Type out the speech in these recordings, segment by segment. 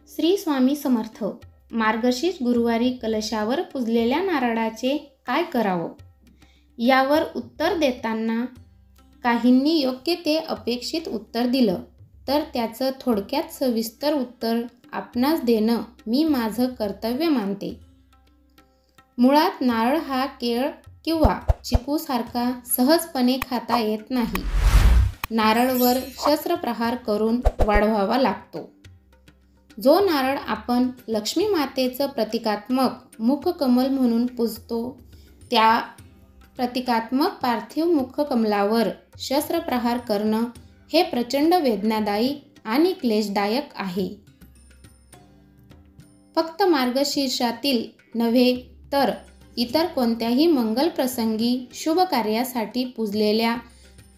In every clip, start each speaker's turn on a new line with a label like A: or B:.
A: श्री स्वामी समर्थ. मार्गशीर्ष गुरुवारी कलशावर पुजलेल्या नारळाचे काय करावं यावर उत्तर देताना काहींनी योग्य ते अपेक्षित उत्तर दिलं, तर त्याचं थोडक्यात सविस्तर उत्तर आपणास देणं मी माझं कर्तव्य मानते. मुळात नारळ हा केळ किंवा चिकूसारखा सहजपणे खाता येत नाही. नारळवर शस्त्रप्रहार करून वाढवावा लागतो. जो नारळ आपण लक्ष्मी मातेचं प्रतिकात्मक मुखकमल म्हणून पूजतो, त्या प्रतिकात्मक पार्थिव मुखकमलावर शस्त्रप्रहार करणं हे प्रचंड वेदनादायी आणि क्लेशदायक आहे. फक्त मार्गशीर्षातील नव्हे तर इतर कोणत्याही मंगल प्रसंगी शुभ कार्यासाठी पूजलेल्या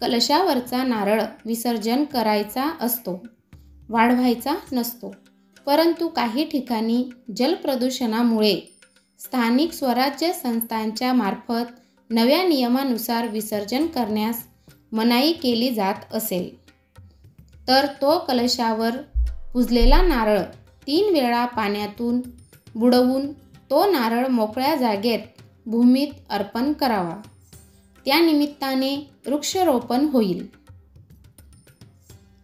A: कलशावरचा नारळ विसर्जन करायचा असतो, वाढवायचा नसतो. परंतु काही ठिकाणी जलप्रदूषणामुळे स्थानिक स्वराज्य संस्थांच्या मार्फत नव्या नियमानुसार विसर्जन करण्यास मनाई केली जात असेल, तर तो कलशावर पुजलेला नारळ 3 वेळा पाण्यातून बुडवून तो नारळ मोकळ्या जागेत भूमीत अर्पण करावा. त्या निमित्ताने वृक्षारोपण होईल.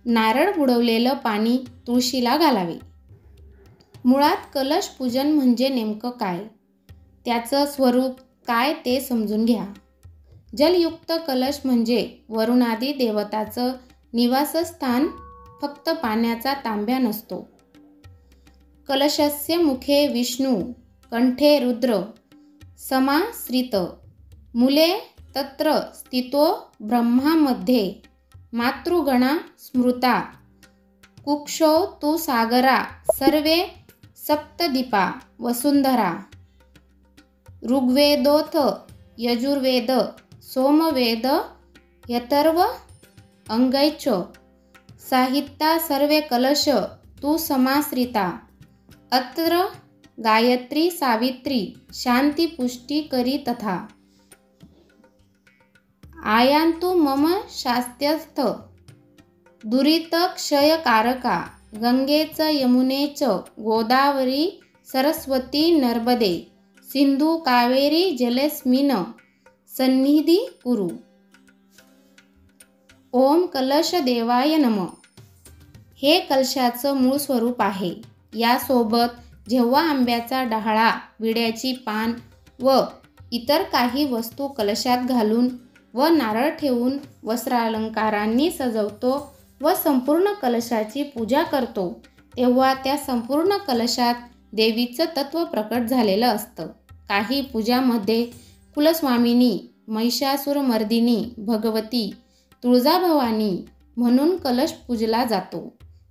A: नारळ बुडवलेलं पाणी तुळशीला घालावे. मुळात कलश पूजन म्हणजे नेमकं काय, त्याचं स्वरूप काय ते समजून घ्या. जलयुक्त कलश म्हणजे वरुणादी देवताचं निवासस्थान. फक्त पाण्याचा तांब्या नसतो. कलशस्य मुखे विष्णू, कंठे रुद्र, समाश्रित मूले तत्र स्थितो ब्रह्मामध्ये मातृगणा स्मृता, कुक्षौ तु सागरा सर्वे सप्तदीपा वसुंधरा. ऋग्वेदोऽथ यजुर्वेद सोमवेद यथर्व अंगैश्च साहित्या सर्वे कलश तु समाश्रिता. अत्र गायत्री सावित्री शांती पुष्टी करी तथा. आयान्तु मम शास्त्यस्थ दुरितक्षयकारका. गंगे च यमुने च गोदावरी सरस्वती नर्मदे सिंधू कावेरी जलेस्मिन् सन्निधी कुरु. ओम कलश देवाय नमः. हे कलशाचं मूळ स्वरूप आहे. यासोबत जेव्हा आंब्याचा डहाळा, विड्याची पान व इतर काही वस्तू कलशात घालून व नारळ ठेवून वस्त्रालंकारांनी सजवतो व संपूर्ण कलशाची पूजा करतो, तेव्हा त्या संपूर्ण कलशात देवीचं तत्व प्रकट झालेलं असतं. काही पूजामध्ये कुलस्वामिनी, महिषासुरमर्दिनी भगवती, तुळजाभवानी म्हणून कलश पूजला जातो,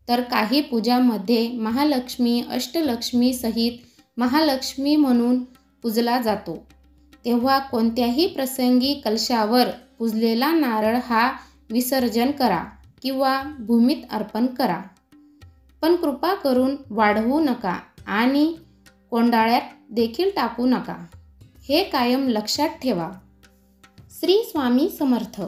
A: तर काही पूजामध्ये महालक्ष्मी, अष्टलक्ष्मी सहित महालक्ष्मी म्हणून पूजला जातो. तेव्हा कोणत्याही प्रसंगी कलशावर पुजलेला नारळ हा विसर्जन करा किंवा भूमीत अर्पण करा, पण कृपा करून वाढवू नका आणि कोंडाळ्यात देखील टाकू नका. हे कायम लक्षात ठेवा. श्री स्वामी समर्थ.